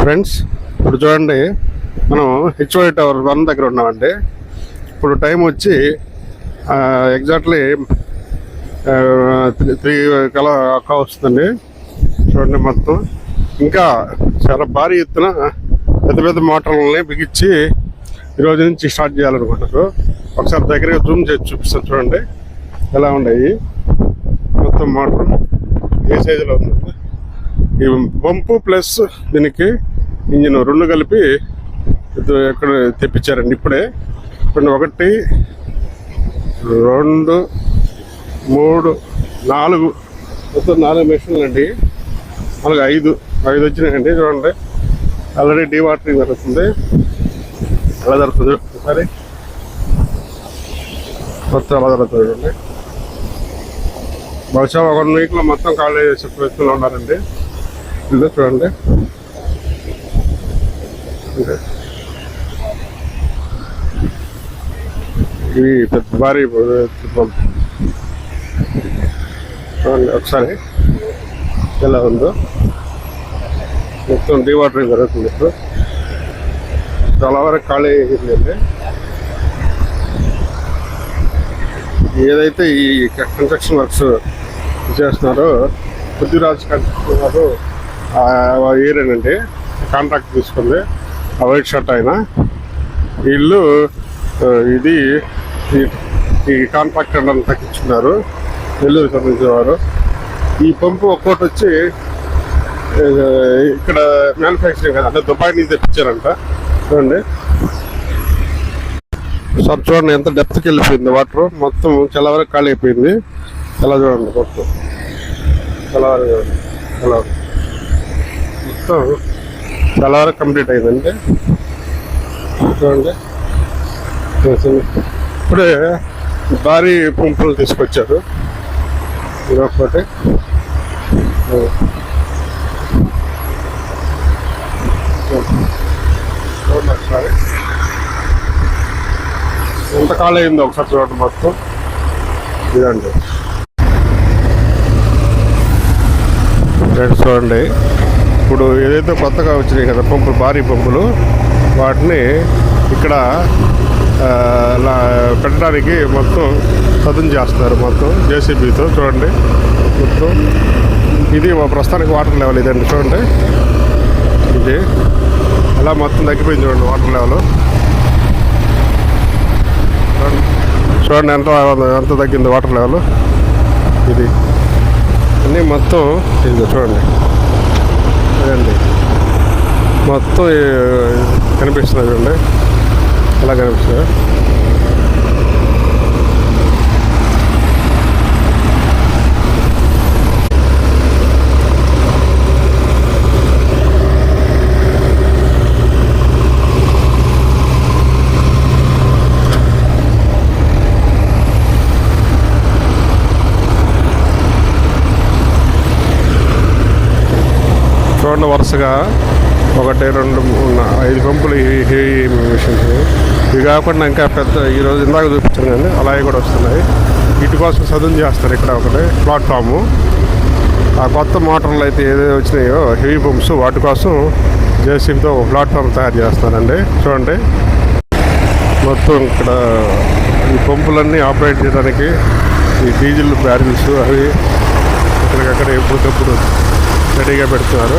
Friends, ఇప్పుడు చూడండి, మనం హెచ్ఓఐ టవర్ 1 దగ్గర ఉన్నామండి. ఇప్పుడు టైం వచ్చి ఎగ్జాక్ట్లీ 3 కలా వస్తుందండి. చూడండి, మొత్తం ఇంకా చాలా భారీ ఎత్తున పెద్ద పెద్ద మోటార్లని బిగించి ఈరోజు నుంచి స్టార్ట్ చేయాలనుకుంటారు. ఒకసారి దగ్గరగా జూమ్ చేసి చూపిస్తాను. చూడండి ఎలా ఉన్నాయి మొత్తం మోటార్ ఏ సైజులో ఉంది. ఈ పంపు ప్లస్ దీనికి ఇంజిన్ 2 కలిపి ఎక్కడ తెప్పించారండి. ఇప్పుడే 1 2 3 4 మొత్తం 4 మెషిన్లు అండి. మనకు 5 వచ్చినాయండి. చూడండి, ఆల్రెడీ డీవాటరింగ్ జరుగుతుంది. ఎలా జరుగుతుంది ఒకసారి మొత్తం ఎలా జరుగుతుంది చూడండి. బహుశా 1 వీక్లో మొత్తం ఖాళీ చేసే ప్రయత్నంలో ఉన్నారండి. ఇది చూడండి, ఇవి పెద్ద భారీ చూడండి ఒకసారి ఎలా ఉందో. మొత్తం డీవాటరింగ్ జరుగుతుంది. ఇప్పుడు చాలా వరకు ఖాళీ అయ్యిందండి. ఏదైతే ఈ కన్స్ట్రక్షన్ వర్క్స్ చేస్తున్నారో పృథ్వీరాజ్ కన్స్ట్రక్షన్ వారు ఏరేనండి కాంట్రాక్ట్ తీసుకుంది. ఆ వైట్ షర్ట్ ఆయన వీళ్ళు ఈ కాంట్రాక్ట్ అని తగ్గించుకున్నారు. నెల్లూరు సంబంధించేవారు. ఈ పంపు ఒక్కోటి వచ్చి ఇక్కడ మ్యానుఫ్యాక్చరింగ్ కదా, అంటే దుబాయ్ నుంచి తెప్పించారంట. చూడండి సార్, చూడండి ఎంత డెప్త్కి వెళ్ళిపోయింది వాటర్. మొత్తం చాలా వరకు ఖాళీ అయిపోయింది. ఎలా చూడండి, మొత్తం చాలా వరకు మొత్తం చాలా వరకు కంప్లీట్ అయిందండి. చూడండి, ఇప్పుడే భారీ పంపులు తీసుకొచ్చారు. ఇదొకటి ఒకసారి ఎంత ఖాళీ అయిందో ఒకసారి చూడండి. మొత్తం ఇదండి చూడండి. ఇప్పుడు ఏదైతే కొత్తగా వచ్చినాయి కదా పంపులు, భారీ పంపులు, వాటిని ఇక్కడ పెట్టడానికి మొత్తం సదును చేస్తున్నారు. మొత్తం జేసీబీతో చూడండి. మొత్తం ఇది ప్రస్తుతానికి వాటర్ లెవెల్ ఇదండి. చూడండి, ఇది అలా మొత్తం తగ్గిపోయింది. చూడండి వాటర్ లెవెల్. చూడండి ఎంత తగ్గింది వాటర్ లెవెల్. ఇది అన్నీ మొత్తం ఇది చూడండి. అదండి మొత్తం కనిపిస్తుంది. చూడండి ఎలా కనిపిస్తుంది. చూడండి, వరుసగా 1 2 3 5 పంపులు హెవీ మిషన్స్. ఇవి కాకుండా ఇంకా పెద్ద ఈరోజు ఇందాక చూపించాను కానీ అలాగే కూడా వస్తున్నాయి. వీటి కోసం సదును చేస్తారు. ఇక్కడ ఒకటి ప్లాట్ఫాము. ఆ కొత్త మోటార్లు అయితే ఏదైతే వచ్చినాయో హెవీ పంప్స్, వాటి కోసం జేసీబీతో ప్లాట్ఫామ్ తయారు చేస్తారండి. చూడండి, మొత్తం ఇక్కడ ఈ పంపులన్నీ ఆపరేట్ చేయడానికి ఈ డీజిల్ బ్యారెల్స్ అవి ఇక్కడికక్కడ ఎప్పటికప్పుడు రెడీగా పెడుతున్నారు.